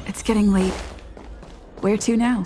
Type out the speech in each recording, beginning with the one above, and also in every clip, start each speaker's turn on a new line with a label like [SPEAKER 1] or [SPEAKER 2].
[SPEAKER 1] It's getting late. Where to now?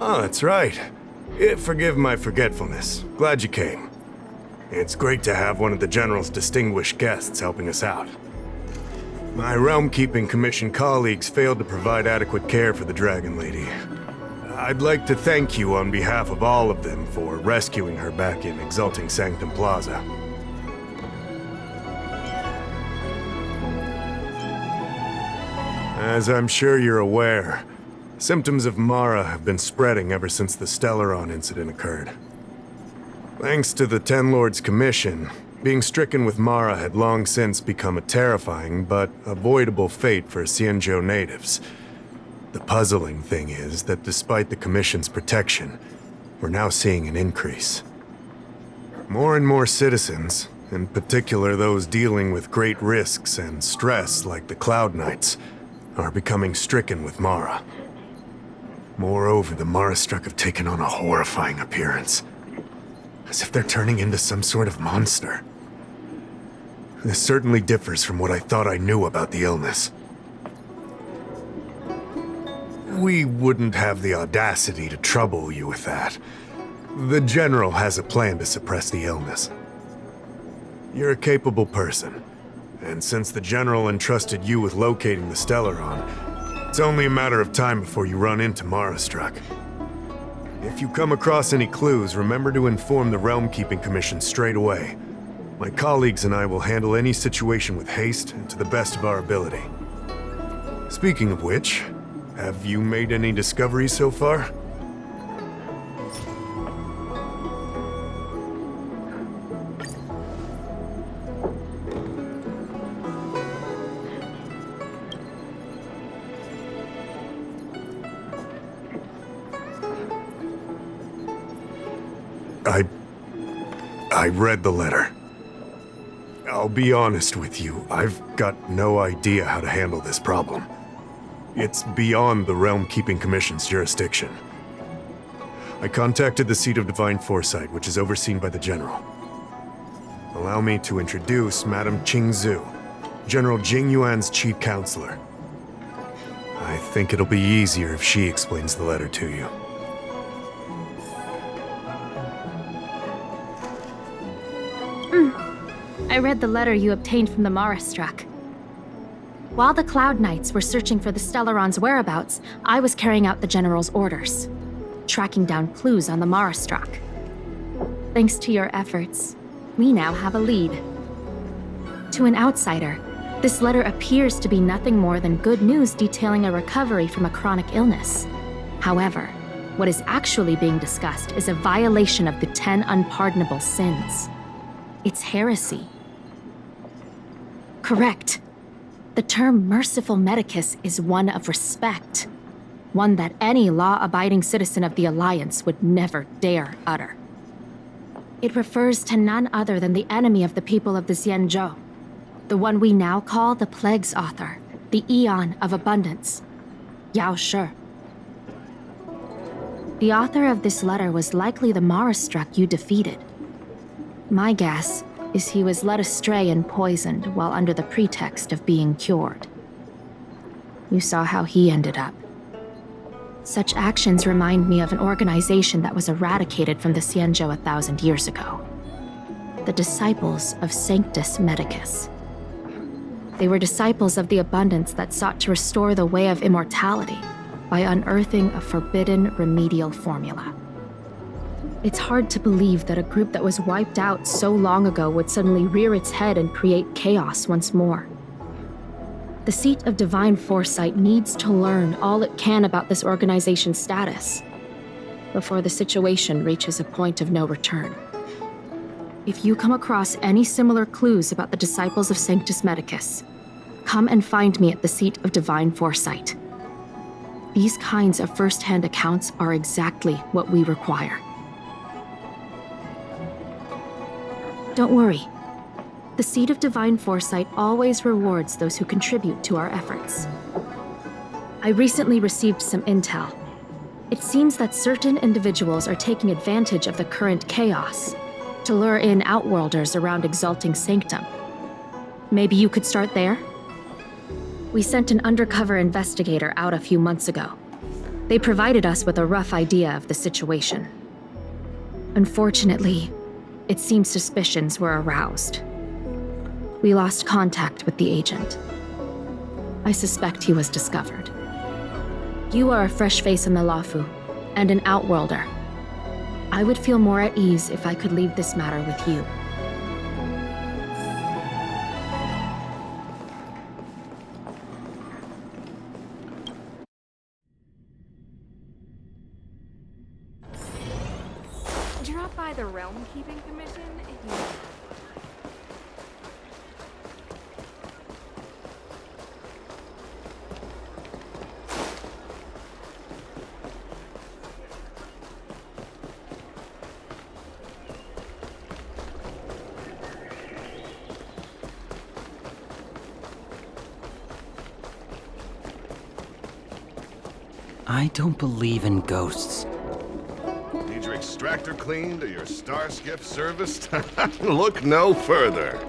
[SPEAKER 2] Oh, that's right. Forgive my forgetfulness. Glad you came. It's great to have one of the General's distinguished guests helping us out. My Realm-Keeping Commission colleagues failed to provide adequate care for the Dragon Lady. I'd like to thank you on behalf of all of them for rescuing her back in Exalting Sanctum Plaza. As I'm sure you're aware, symptoms of Mara have been spreading ever since the Stellaron incident occurred. Thanks to the Ten Lords' Commission, being stricken with Mara had long since become a terrifying but avoidable fate for Xianzhou natives. The puzzling thing is that despite the Commission's protection, we're now seeing an increase. More and more citizens, in particular those dealing with great risks and stress like the Cloud Knights, are becoming stricken with Mara. Moreover, the Mara-struck have taken on a horrifying appearance, as if they're turning into some sort of monster. This certainly differs from what I thought I knew about the illness. We wouldn't have the audacity to trouble you with that. The General has a plan to suppress the illness. You're a capable person, and since the General entrusted you with locating the Stellaron, it's only a matter of time before you run into Mara-struck. If you come across any clues, remember to inform the Realm-Keeping Commission straight away. My colleagues and I will handle any situation with haste and to the best of our ability. Speaking of which, have you made any discoveries so far? I read the letter. I'll be honest with you, I've got no idea how to handle this problem. It's beyond the Realm-Keeping Commission's jurisdiction. I contacted the Seat of Divine Foresight, which is overseen by the General. Allow me to introduce Madame Qingzhu, General Jing Yuan's chief counselor. I think it'll be easier if she explains the letter to you.
[SPEAKER 3] I read the letter you obtained from the Mara-struck. While the Cloud Knights were searching for the Stellaron's whereabouts, I was carrying out the General's orders, tracking down clues on the Mara-struck. Thanks to your efforts, we now have a lead. To an outsider, this letter appears to be nothing more than good news detailing a recovery from a chronic illness. However, what is actually being discussed is a violation of the 10 unpardonable sins. It's heresy. Correct. The term merciful medicus is one of respect, one that any law-abiding citizen of the Alliance would never dare utter. It refers to none other than the enemy of the people of the Xianzhou, the one we now call the Plague's author, the Eon of Abundance, Yao Shi. The author of this letter was likely the Marastruck you defeated. My guess is he was led astray and poisoned while under the pretext of being cured. You saw how he ended up. Such actions remind me of an organization that was eradicated from the Xianzhou 1,000 years ago. The Disciples of Sanctus Medicus. They were disciples of the Abundance that sought to restore the way of immortality by unearthing a forbidden remedial formula. It's hard to believe that a group that was wiped out so long ago would suddenly rear its head and create chaos once more. The Seat of Divine Foresight needs to learn all it can about this organization's status before the situation reaches a point of no return. If you come across any similar clues about the Disciples of Sanctus Medicus, come and find me at the Seat of Divine Foresight. These kinds of first-hand accounts are exactly what we require. Don't worry. The Seat of Divine Foresight always rewards those who contribute to our efforts. I recently received some intel. It seems that certain individuals are taking advantage of the current chaos to lure in Outworlders around Exalting Sanctum. Maybe you could start there? We sent an undercover investigator out a few months ago. They provided us with a rough idea of the situation. Unfortunately, it seems suspicions were aroused. We lost contact with the agent. I suspect he was discovered. You are a fresh face in the Lafu, and an Outworlder. I would feel more at ease if I could leave this matter with you.
[SPEAKER 4] Drop by the Realm Keeping Commission if you want.
[SPEAKER 5] I don't believe in ghosts.
[SPEAKER 6] Need your extractor cleaned or your star skiff serviced? Look no further.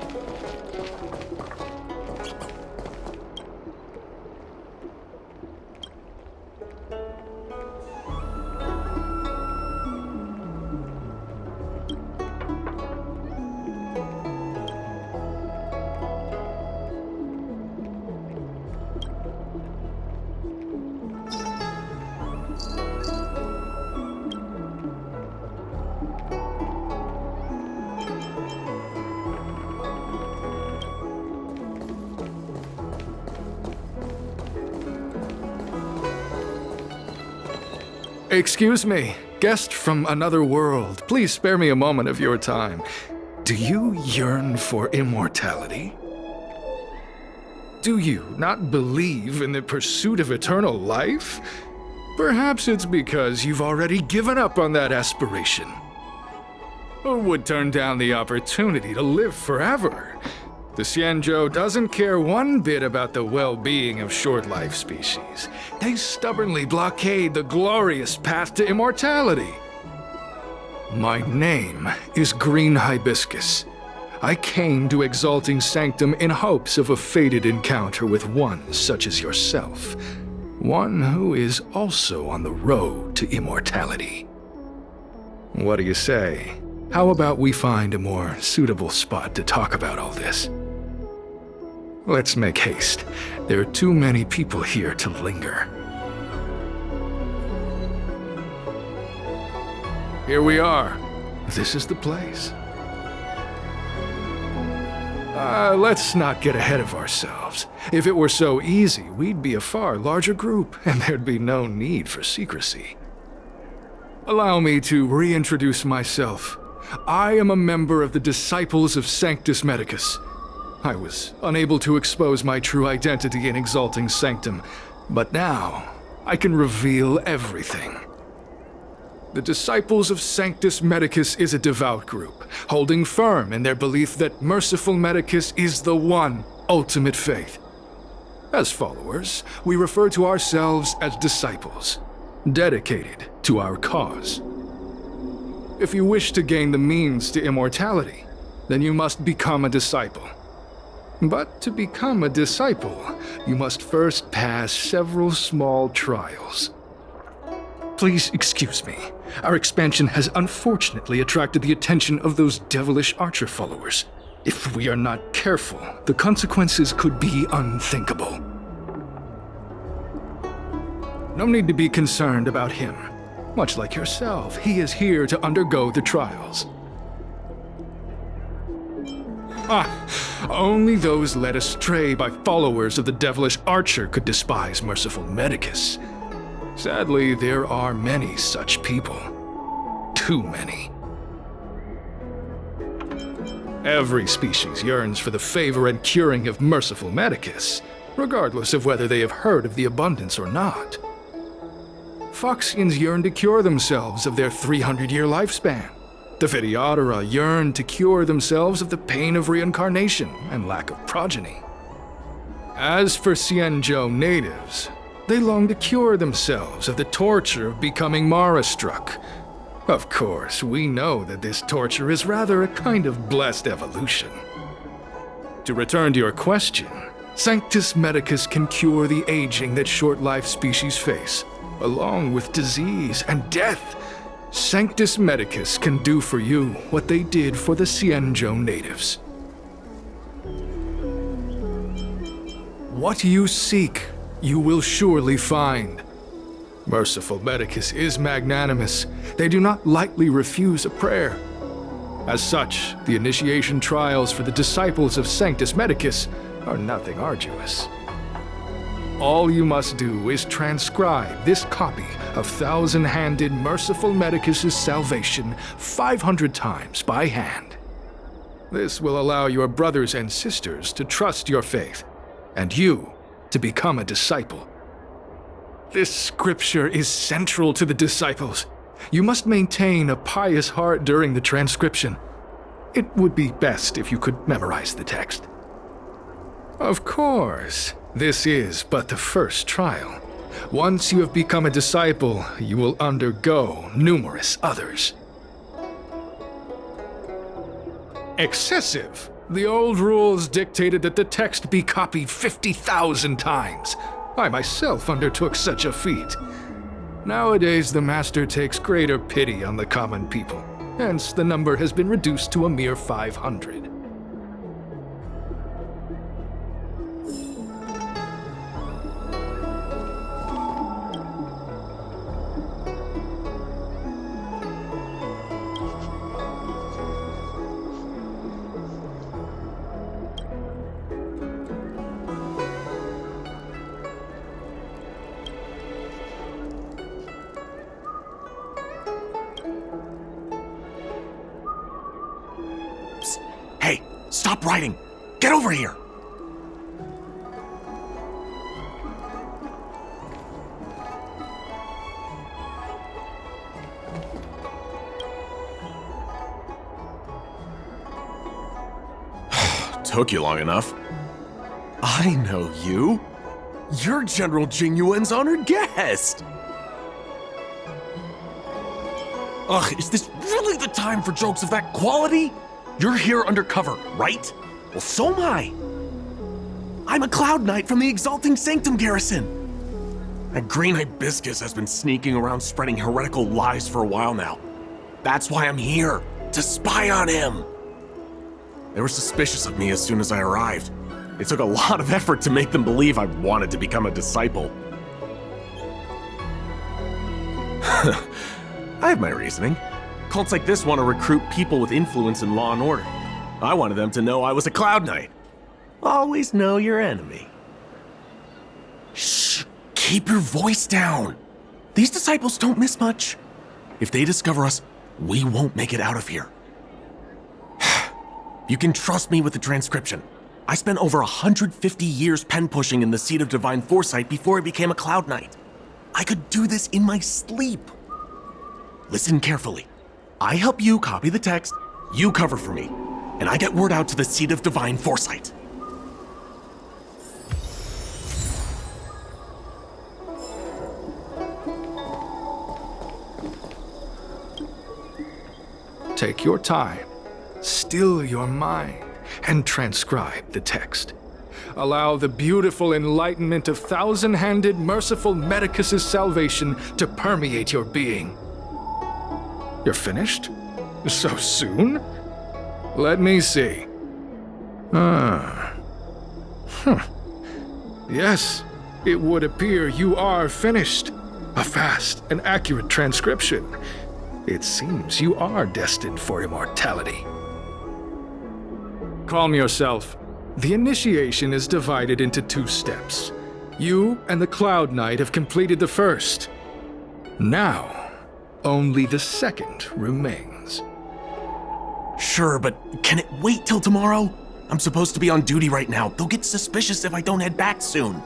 [SPEAKER 7] Excuse me, guest from another world. Please spare me a moment of your time. Do you yearn for immortality? Do you not believe in the pursuit of eternal life? Perhaps it's because you've already given up on that aspiration. Or would turn down the opportunity to live forever. The Xianzhou doesn't care one bit about the well-being of short-life species. They stubbornly blockade the glorious path to immortality. My name is Green Hibiscus. I came to Exalting Sanctum in hopes of a fated encounter with one such as yourself. One who is also on the road to immortality. What do you say? How about we find a more suitable spot to talk about all this? Let's make haste. There are too many people here to linger. Here we are. This is the place. Let's not get ahead of ourselves. If it were so easy, we'd be a far larger group, and there'd be no need for secrecy. Allow me to reintroduce myself. I am a member of the Disciples of Sanctus Medicus. I was unable to expose my true identity in Exalting Sanctum, but now I can reveal everything. The Disciples of Sanctus Medicus is a devout group, holding firm in their belief that Merciful Medicus is the one ultimate faith. As followers, we refer to ourselves as disciples, dedicated to our cause. If you wish to gain the means to immortality, then you must become a disciple. But to become a disciple, you must first pass several small trials. Please excuse me. Our expansion has unfortunately attracted the attention of those devilish archer followers. If we are not careful, the consequences could be unthinkable. No need to be concerned about him. Much like yourself, he is here to undergo the trials. Only those led astray by followers of the devilish archer could despise Merciful Medicus. Sadly, there are many such people. Too many. Every species yearns for the favor and curing of Merciful Medicus, regardless of whether they have heard of the abundance or not. Foxians yearn to cure themselves of their 300-year lifespan. The Videodara yearn to cure themselves of the pain of reincarnation and lack of progeny. As for Xianzhou natives, they long to cure themselves of the torture of becoming Mara-struck. Of course, we know that this torture is rather a kind of blessed evolution. To return to your question, Sanctus Medicus can cure the aging that short-life species face, along with disease and death. Sanctus Medicus can do for you what they did for the Xianzhou natives. What you seek, you will surely find. Merciful Medicus is magnanimous. They do not lightly refuse a prayer. As such, the initiation trials for the disciples of Sanctus Medicus are nothing arduous. All you must do is transcribe this copy of thousand-handed Merciful Medicus's salvation 500 times by hand. This will allow your brothers and sisters to trust your faith, and you to become a disciple. This scripture is central to the disciples. You must maintain a pious heart during the transcription. It would be best if you could memorize the text. Of course, this is but the first trial. Once you have become a disciple, you will undergo numerous others. Excessive! The old rules dictated that the text be copied 50,000 times. I myself undertook such a feat. Nowadays, the Master takes greater pity on the common people. Hence, the number has been reduced to a mere 500.
[SPEAKER 8] Hey, stop writing! Get over here! Took you long enough. I know you. You're General Jingyuan's honored guest. Ugh, is this really the time for jokes of that quality? You're here undercover, right? Well, so am I. I'm a Cloud Knight from the Exalting Sanctum garrison. That green hibiscus has been sneaking around spreading heretical lies for a while now. That's why I'm here, to spy on him. They were suspicious of me as soon as I arrived. It took a lot of effort to make them believe I wanted to become a disciple. I have my reasoning. Cults like this want to recruit people with influence in law and order. I wanted them to know I was a Cloud Knight. Always know your enemy. Shh! Keep your voice down. These disciples don't miss much. If they discover us, we won't make it out of here. You can trust me with the transcription. I spent over 150 years pen-pushing in the Seat of Divine Foresight before I became a Cloud Knight. I could do this in my sleep. listen carefully. I help you copy the text, you cover for me, and I get word out to the Seat of Divine Foresight.
[SPEAKER 7] Take your time, still your mind, and transcribe the text. Allow the beautiful enlightenment of thousand-handed, merciful Medicus's salvation to permeate your being. You're finished? So soon? Let me see. Yes, it would appear you are finished. A fast and accurate transcription. It seems you are destined for immortality. Calm yourself. The initiation is divided into 2 steps. You and the Cloud Knight have completed the first. Now, only the second remains.
[SPEAKER 8] Sure, but can it wait till tomorrow? I'm supposed to be on duty right now. They'll get suspicious if I don't head back soon.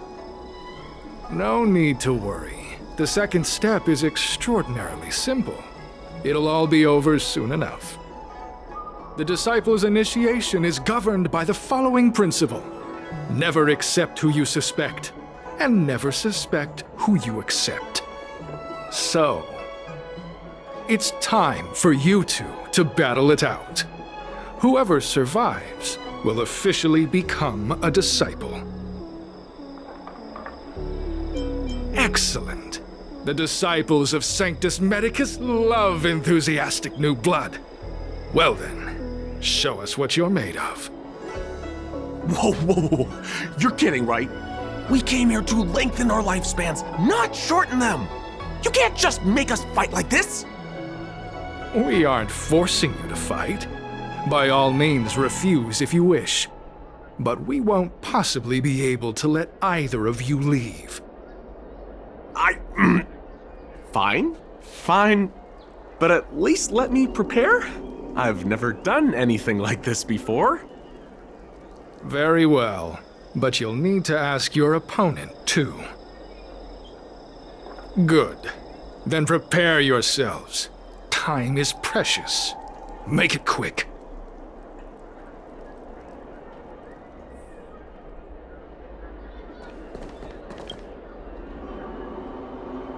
[SPEAKER 7] No need to worry. The second step is extraordinarily simple. It'll all be over soon enough. The disciple's initiation is governed by the following principle. Never accept who you suspect, and never suspect who you accept. So, it's time for you two to battle it out. Whoever survives will officially become a disciple. Excellent. The disciples of Sanctus Medicus love enthusiastic new blood. Well then, show us what you're made of.
[SPEAKER 8] Whoa. You're kidding, right? We came here to lengthen our lifespans, not shorten them. You can't just make us fight like this.
[SPEAKER 7] We aren't forcing you to fight. By all means, refuse if you wish. But we won't possibly be able to let either of you leave.
[SPEAKER 8] Fine. But at least let me prepare. I've never done anything like this before.
[SPEAKER 7] Very well, but you'll need to ask your opponent, too. Good. Then prepare yourselves. Time is precious. Make it quick.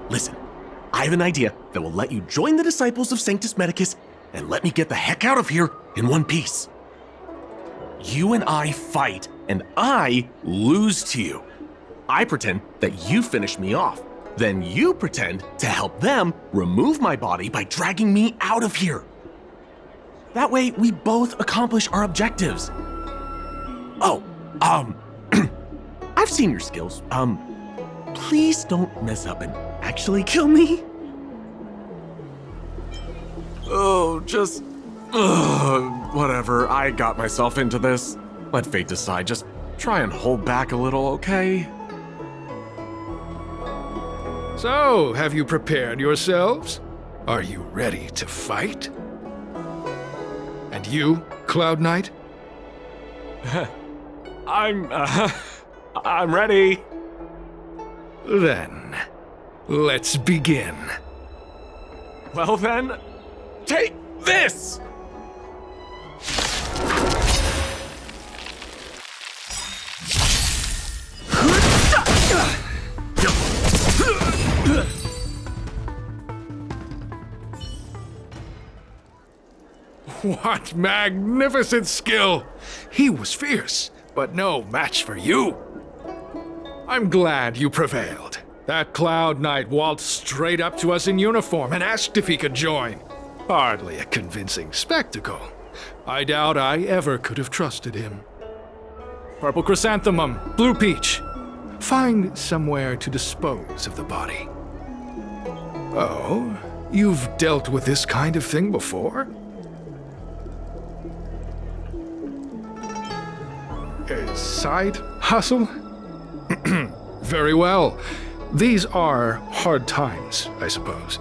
[SPEAKER 8] Listen, I have an idea that will let you join the disciples of Sanctus Medicus and let me get the heck out of here in one piece. You and I fight, and I lose to you. I pretend that you finish me off. Then you pretend to help them remove my body by dragging me out of here. That way, we both accomplish our objectives. Oh, I've seen your skills. Please don't mess up and actually kill me. Oh, just... whatever. I got myself into this. Let fate decide. Just try and hold back a little, okay?
[SPEAKER 7] So, have you prepared yourselves? Are you ready to fight? And you, Cloud Knight?
[SPEAKER 8] I'm ready.
[SPEAKER 7] Then, let's begin.
[SPEAKER 8] Well then, take this!
[SPEAKER 7] What magnificent skill! He was fierce, but no match for you. I'm glad you prevailed. That Cloud Knight waltzed straight up to us in uniform and asked if he could join. Hardly a convincing spectacle. I doubt I ever could have trusted him. Purple chrysanthemum, blue peach. Find somewhere to dispose of the body. Oh, you've dealt with this kind of thing before? Side hustle? Very well. These are hard times, I suppose.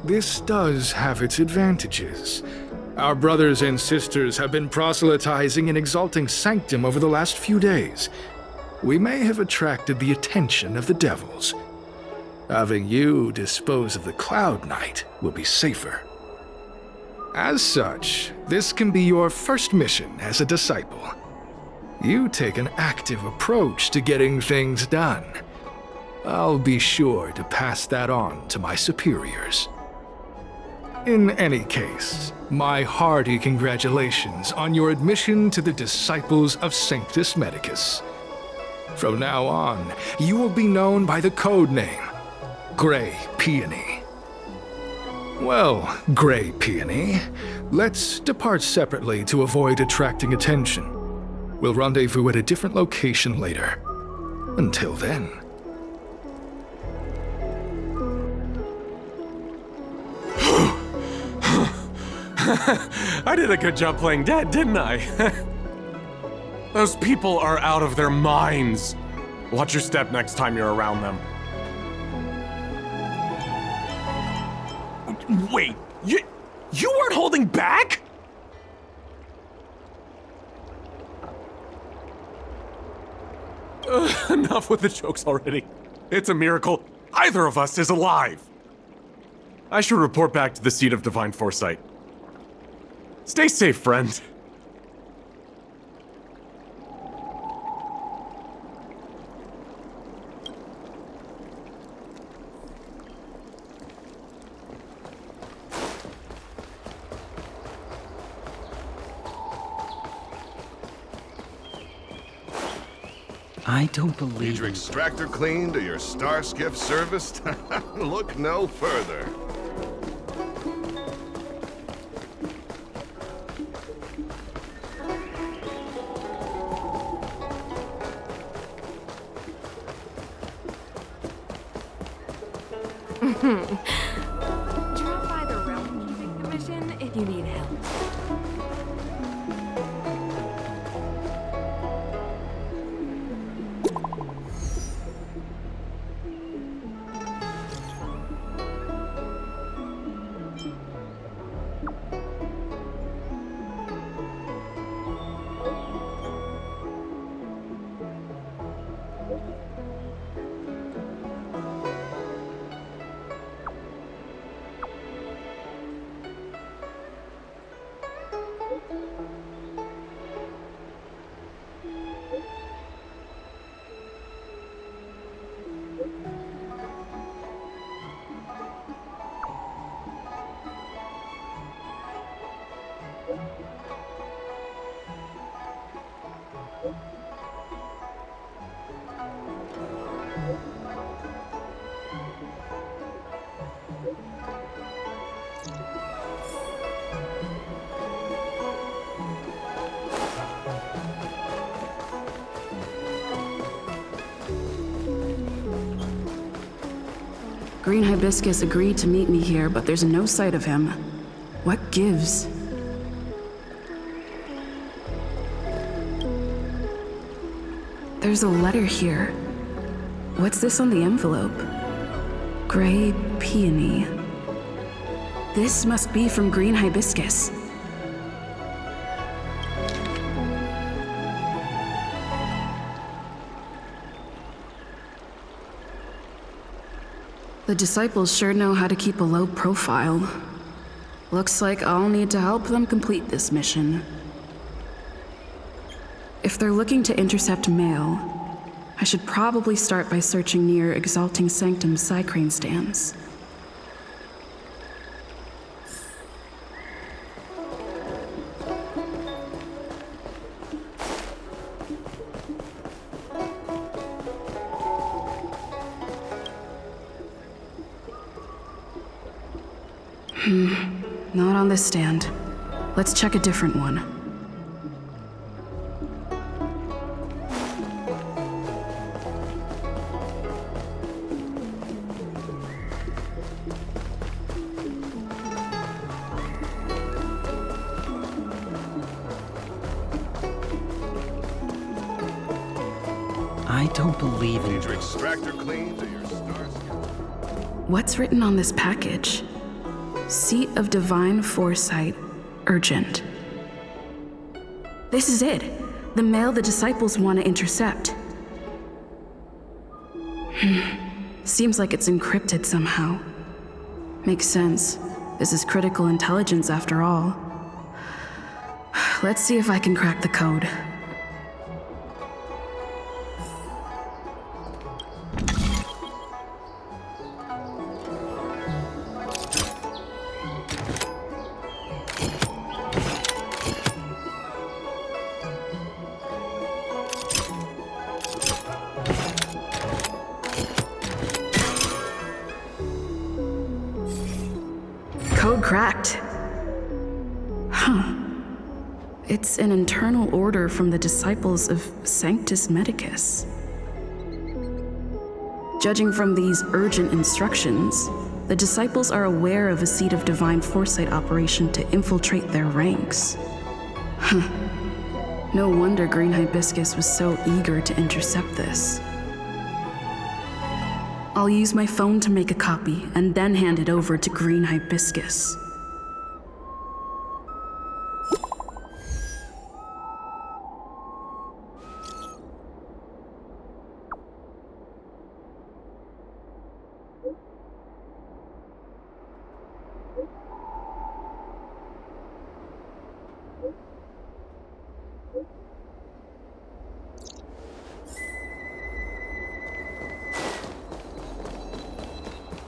[SPEAKER 7] This does have its advantages. Our brothers and sisters have been proselytizing and exalting Sanctum over the last few days. We may have attracted the attention of the devils. Having you dispose of the Cloud Knight will be safer. As such, this can be your first mission as a disciple. You take an active approach to getting things done. I'll be sure to pass that on to my superiors. In any case, my hearty congratulations on your admission to the Disciples of Sanctus Medicus. From now on, you will be known by the code name, Grey Peony. Well, Grey Peony, let's depart separately to avoid attracting attention. We'll rendezvous at a different location later. Until then.
[SPEAKER 8] I did a good job playing dead, didn't I? Those people are out of their minds. Watch your step next time you're around them. Wait, you weren't holding back? Enough with the jokes already. It's a miracle either of us is alive. I should report back to the seat of divine foresight. Stay safe, friend.
[SPEAKER 5] I don't believe.
[SPEAKER 6] Need your extractor cleaned or your star skiff serviced? Look no further.
[SPEAKER 4] Drop by the Realm Keeping Commission if you need help.
[SPEAKER 1] Green Hibiscus agreed to meet me here, but there's no sight of him. What gives? There's a letter here. What's this on the envelope? Grey Peony. This must be from Green Hibiscus. The disciples sure know how to keep a low profile. Looks like I'll need to help them complete this mission. If they're looking to intercept mail, I should probably start by searching near Exalting Sanctum's Psycrane stands. Not on this stand. Let's check a different one.
[SPEAKER 5] I don't believe in.
[SPEAKER 6] Need your extractor cleaned or your star skiff?
[SPEAKER 1] What's written on this package? Seat of Divine Foresight, urgent. This is it. The mail the disciples want to intercept. seems like it's encrypted somehow. Makes sense. This is critical intelligence after all. Let's see if I can crack the code. Code cracked. Huh. It's an internal order from the disciples of Sanctus Medicus. Judging from these urgent instructions, the disciples are aware of a seed of divine foresight operation to infiltrate their ranks. Huh. No wonder Green Hibiscus was so eager to intercept this. I'll use my phone to make a copy and then hand it over to Green Hibiscus.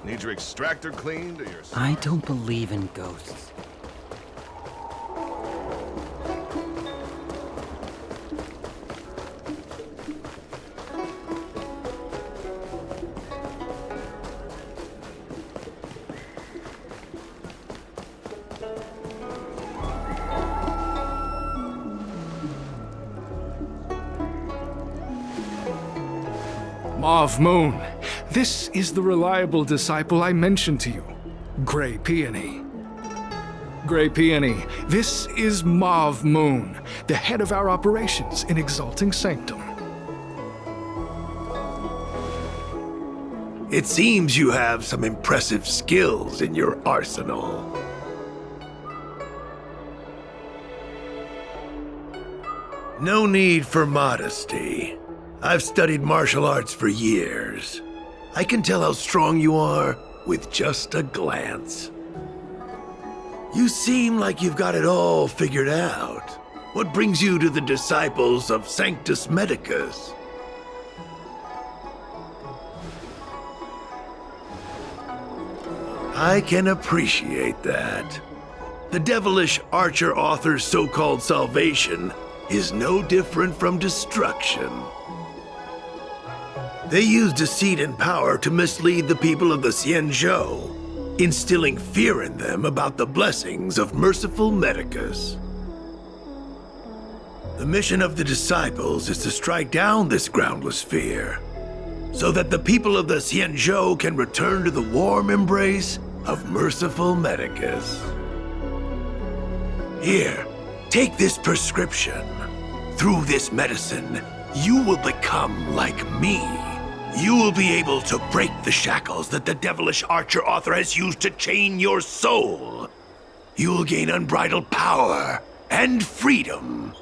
[SPEAKER 6] Need your extractor cleaned or your...
[SPEAKER 5] I don't believe in ghosts.
[SPEAKER 7] Mauve Moon, this is the reliable disciple I mentioned to you, Grey Peony. Grey Peony, this is Mauve Moon, the head of our operations in Exalting Sanctum.
[SPEAKER 9] It seems you have some impressive skills in your arsenal. No need for modesty. I've studied martial arts for years. I can tell how strong you are with just a glance. You seem like you've got it all figured out. What brings you to the disciples of Sanctus Medicus? I can appreciate that. The devilish archer author's so-called salvation is no different from destruction. They use deceit and power to mislead the people of the Xianzhou, instilling fear in them about the blessings of merciful Medicus. The mission of the disciples is to strike down this groundless fear, so that the people of the Xianzhou can return to the warm embrace of merciful Medicus. Here, take this prescription. Through this medicine, you will become like me. You will be able to break the shackles that the devilish archer author has used to chain your soul. You will gain unbridled power and freedom.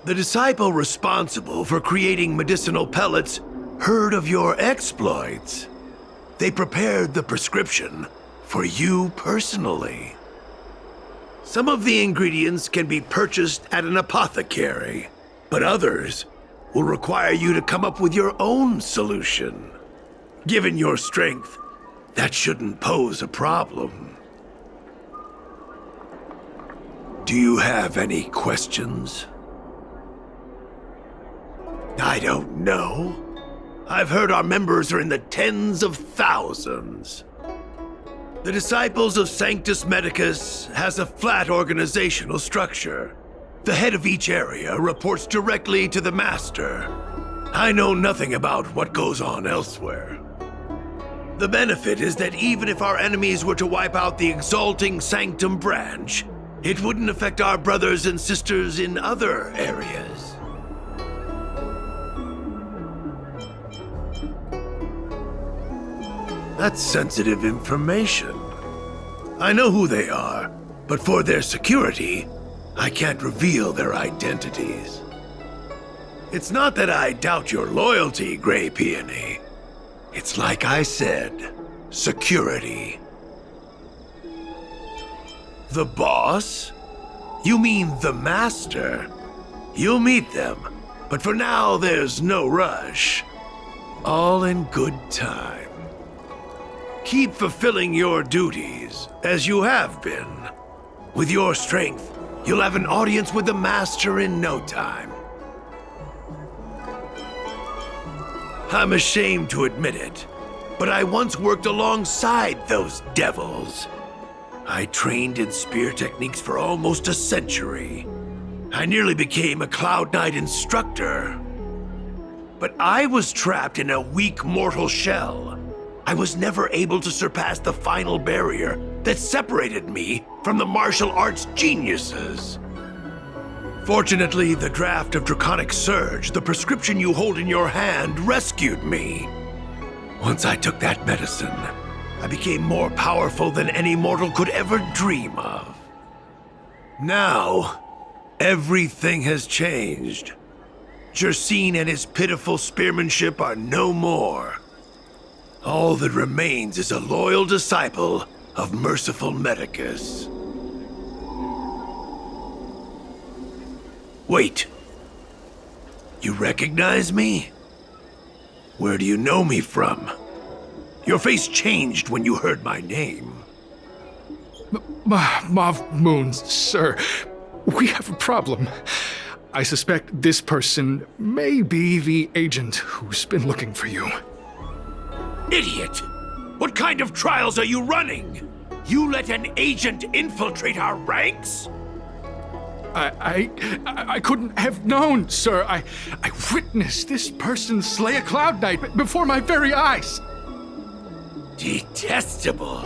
[SPEAKER 9] The disciple responsible for creating medicinal pellets heard of your exploits. They prepared the prescription for you personally. Some of the ingredients can be purchased at an apothecary, but others will require you to come up with your own solution. Given your strength, that shouldn't pose a problem. Do you have any questions? I don't know. I've heard our members are in the tens of thousands. The Disciples of Sanctus Medicus has a flat organizational structure. The head of each area reports directly to the Master. I know nothing about what goes on elsewhere. The benefit is that even if our enemies were to wipe out the Exalting Sanctum branch, it wouldn't affect our brothers and sisters in other areas. That's sensitive information. I know who they are, but for their security, I can't reveal their identities. It's not that I doubt your loyalty, Grey Peony. It's like I said, security. The boss? You mean the master? You'll meet them, but for now there's no rush. All in good time. Keep fulfilling your duties, as you have been. With your strength, you'll have an audience with the master in no time. I'm ashamed to admit it, but I once worked alongside those devils. I trained in spear techniques for almost a century. I nearly became a Cloud Knight instructor. But I was trapped in a weak mortal shell. I was never able to surpass the final barrier that separated me from the martial arts geniuses. Fortunately, the draft of Draconic Surge, the prescription you hold in your hand, rescued me. Once I took that medicine, I became more powerful than any mortal could ever dream of. Now, everything has changed. Jersine and his pitiful spearmanship are no more. All that remains is a loyal disciple of merciful Medicus. Wait. You recognize me? Where do you know me from? Your face changed when you heard my name.
[SPEAKER 7] Mauve Moons, sir. We have a problem. I suspect this person may be the agent who's been looking for you.
[SPEAKER 9] Idiot! What kind of trials are you running? You let an agent infiltrate our ranks?
[SPEAKER 7] I couldn't have known, sir. I witnessed this person slay a Cloud Knight before my very eyes.
[SPEAKER 9] Detestable.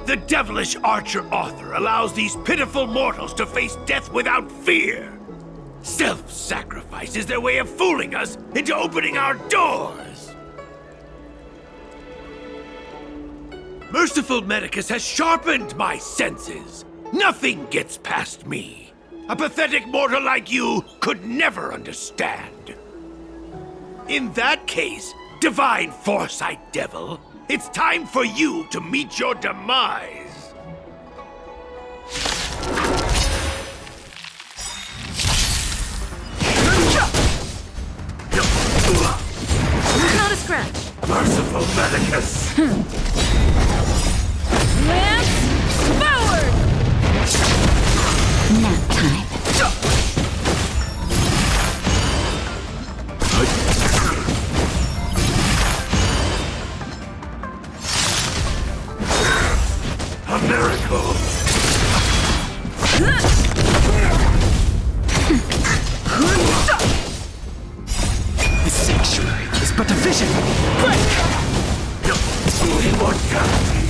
[SPEAKER 9] The devilish archer author allows these pitiful mortals to face death without fear. Self-sacrifice is their way of fooling us into opening our doors. Merciful Medicus has sharpened my senses. Nothing gets past me. A pathetic mortal like you could never understand. In that case, Divine Foresight Devil, it's time for you to meet your demise.
[SPEAKER 3] Not a scratch.
[SPEAKER 9] Merciful Medicus.
[SPEAKER 3] Lance forward!
[SPEAKER 10] Nap time.
[SPEAKER 9] A miracle.
[SPEAKER 5] The sanctuary is but a vision.
[SPEAKER 9] Immortality.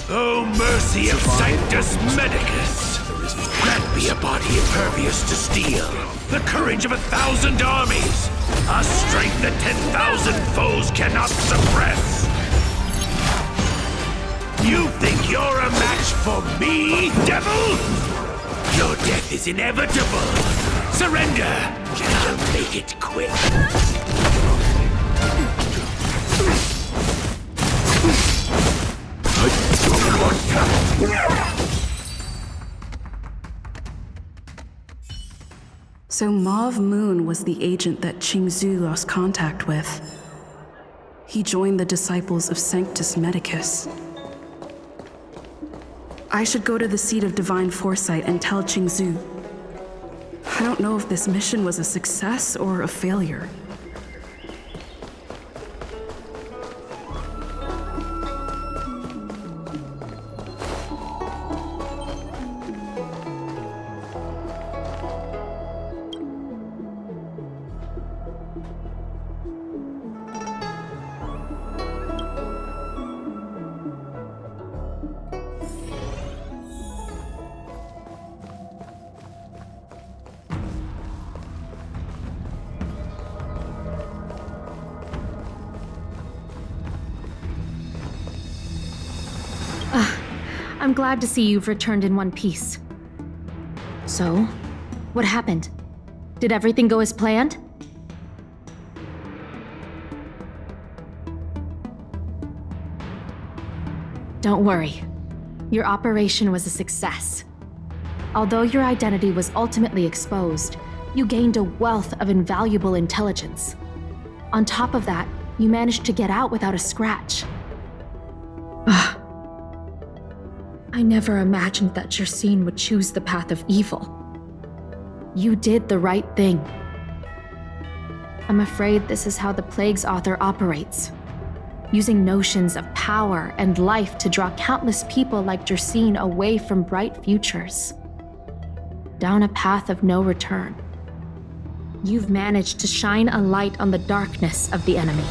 [SPEAKER 9] Oh, mercy of Sanctus Medicus! Grant me a body impervious to steel, the courage of 1,000 armies, a strength that 10,000 foes cannot suppress. You think you're a match for me, devil? Your death is inevitable. Surrender, and I'll make it quick.
[SPEAKER 1] So Mauve Moon was the agent that Qingzhu lost contact with. He joined the disciples of Sanctus Medicus. I should go to the seat of Divine Foresight and tell Qingzhu. I don't know if this mission was a success or a failure.
[SPEAKER 3] I'm glad to see you've returned in one piece. So, what happened? Did everything go as planned? Don't worry. Your operation was a success. Although your identity was ultimately exposed, you gained a wealth of invaluable intelligence. On top of that, you managed to get out without a scratch. I never imagined that Jersine would choose the path of evil. You did the right thing. I'm afraid this is how the Plague's author operates, using notions of power and life to draw countless people like Jersine away from bright futures, down a path of no return. You've managed to shine a light on the darkness of the enemy.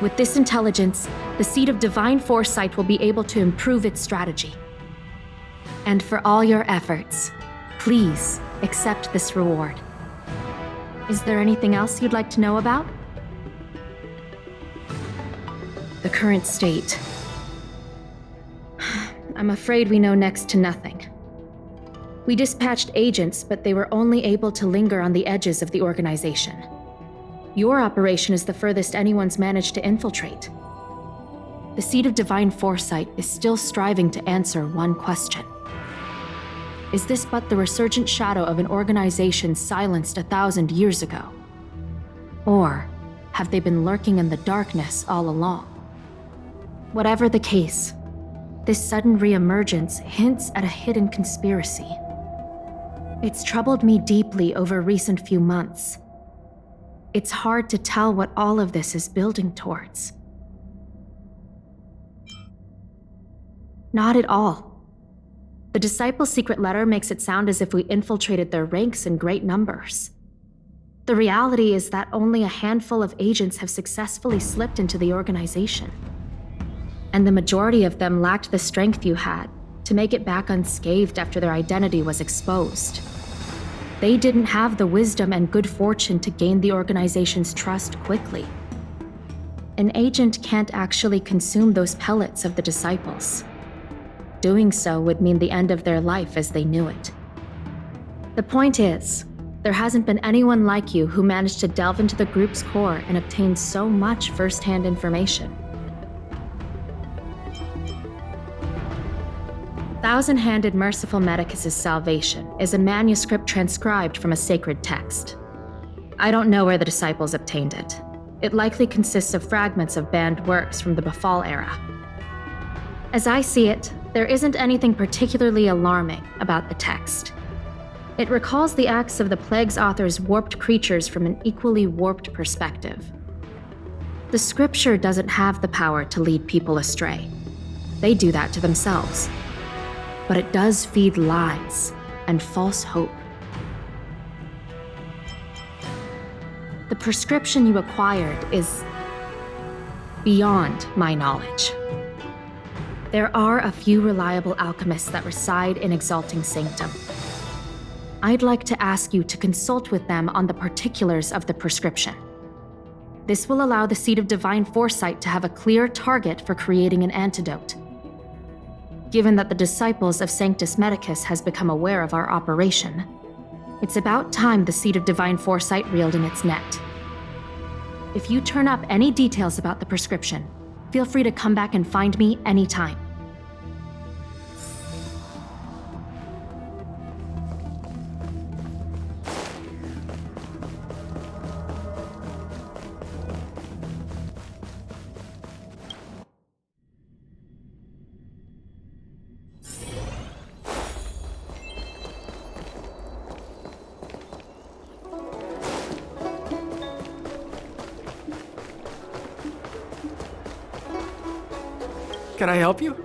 [SPEAKER 3] With this intelligence, the Seed of Divine Foresight will be able to improve its strategy. And for all your efforts, please accept this reward. Is there anything else you'd like to know about? The current state. I'm afraid we know next to nothing. We dispatched agents, but they were only able to linger on the edges of the organization. Your operation is the furthest anyone's managed to infiltrate. The Seed of Divine Foresight is still striving to answer one question. Is this but the resurgent shadow of an organization silenced 1,000 years ago? Or have they been lurking in the darkness all along? Whatever the case, this sudden reemergence hints at a hidden conspiracy. It's troubled me deeply over recent few months. It's hard to tell what all of this is building towards. Not at all. The Disciples' secret letter makes it sound as if we infiltrated their ranks in great numbers. The reality is that only a handful of agents have successfully slipped into the organization. And the majority of them lacked the strength you had to make it back unscathed after their identity was exposed. They didn't have the wisdom and good fortune to gain the organization's trust quickly. An agent can't actually consume those pellets of the Disciples. Doing so would mean the end of their life as they knew it. The point is, there hasn't been anyone like you who managed to delve into the group's core and obtain so much first-hand information. Thousand-Handed Merciful Medicus' Salvation is a manuscript transcribed from a sacred text. I don't know where the Disciples obtained it. It likely consists of fragments of banned works from the Befall era. As I see it, there isn't anything particularly alarming about the text. It recalls the acts of the Plague's author's warped creatures from an equally warped perspective. The scripture doesn't have the power to lead people astray. They do that to themselves. But it does feed lies and false hope. The prescription you acquired is beyond my knowledge. There are a few reliable alchemists that reside in Exalting Sanctum. I'd like to ask you to consult with them on the particulars of the prescription. This will allow the Seed of Divine Foresight to have a clear target for creating an antidote. Given that the Disciples of Sanctus Medicus has become aware of our operation, it's about time the Seed of Divine Foresight reeled in its net. If you turn up any details about the prescription, feel free to come back and find me anytime.
[SPEAKER 7] Can I help you?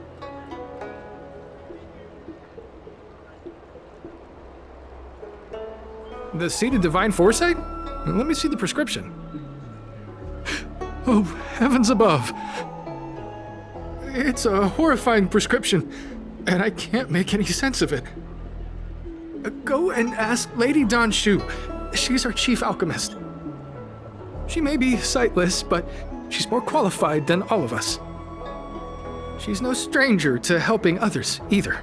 [SPEAKER 7] The Seed of Divine Foresight? Let me see the prescription. Oh, heavens above. It's a horrifying prescription, and I can't make any sense of it. Go and ask Lady Don Shu. She's our chief alchemist. She may be sightless, but she's more qualified than all of us. She's no stranger to helping others, either.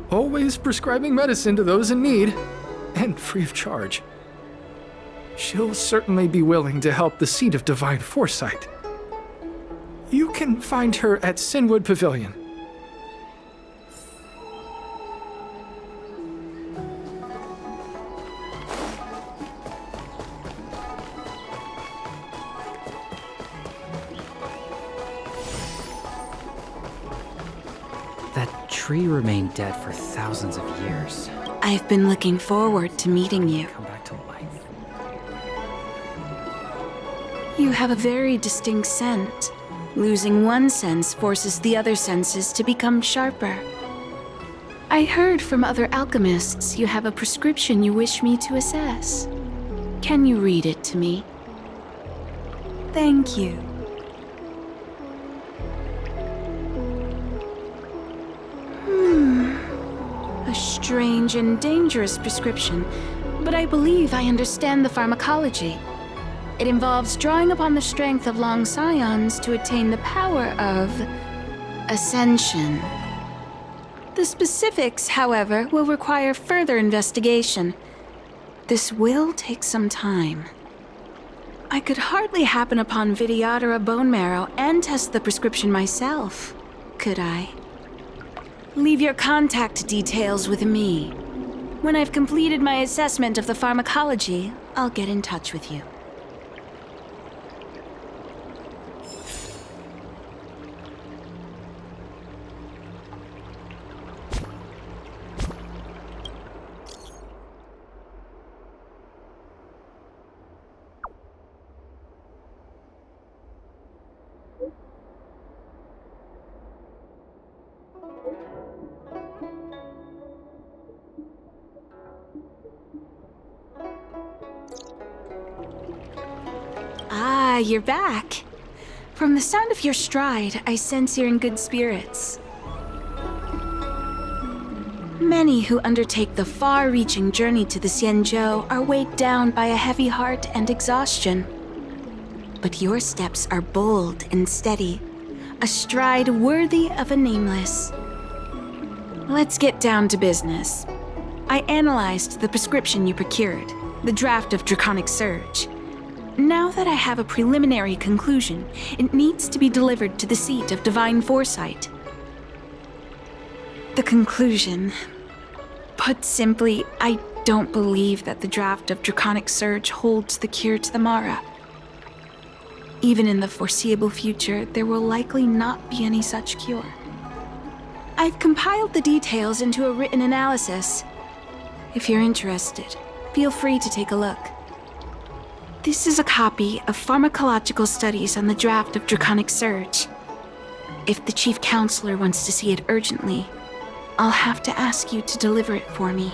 [SPEAKER 7] Always prescribing medicine to those in need, and free of charge. she'll certainly be willing to help the Seat of Divine Foresight. You can find her at Sinwood Pavilion.
[SPEAKER 5] That tree remained dead for thousands of years.
[SPEAKER 1] I've been looking forward to meeting you.
[SPEAKER 5] Come back to life.
[SPEAKER 1] You have a very distinct scent. Losing one sense forces the other senses to become sharper. I heard from other alchemists you have a prescription you wish me to assess. Can you read it to me? Thank you. A strange and dangerous prescription, but I believe I understand the pharmacology. It involves drawing upon the strength of long scions to attain the power of ascension. The specifics, however, will require further investigation. This will take some time. I could hardly happen upon Vidyadhara bone marrow and test the prescription myself, could I? Leave your contact details with me. When I've completed my assessment of the pharmacology, I'll get in touch with you. Ah, you're back. From the sound of your stride, I sense you're in good spirits. Many who undertake the far-reaching journey to the Xianzhou are weighed down by a heavy heart and exhaustion. But your steps are bold and steady, a stride worthy of a nameless. Let's get down to business. I analyzed the prescription you procured, the draft of Draconic Surge. Now that I have a preliminary conclusion, it needs to be delivered to the Seat of Divine Foresight. The conclusion. Put simply, I don't believe that the draft of Draconic Surge holds the cure to the Mara. Even in the foreseeable future, there will likely not be any such cure. I've compiled the details into a written analysis. If you're interested, feel free to take a look. This is a copy of pharmacological studies on the draft of Draconic Surge. If the Chief Counselor wants to see it urgently, I'll have to ask you to deliver it for me.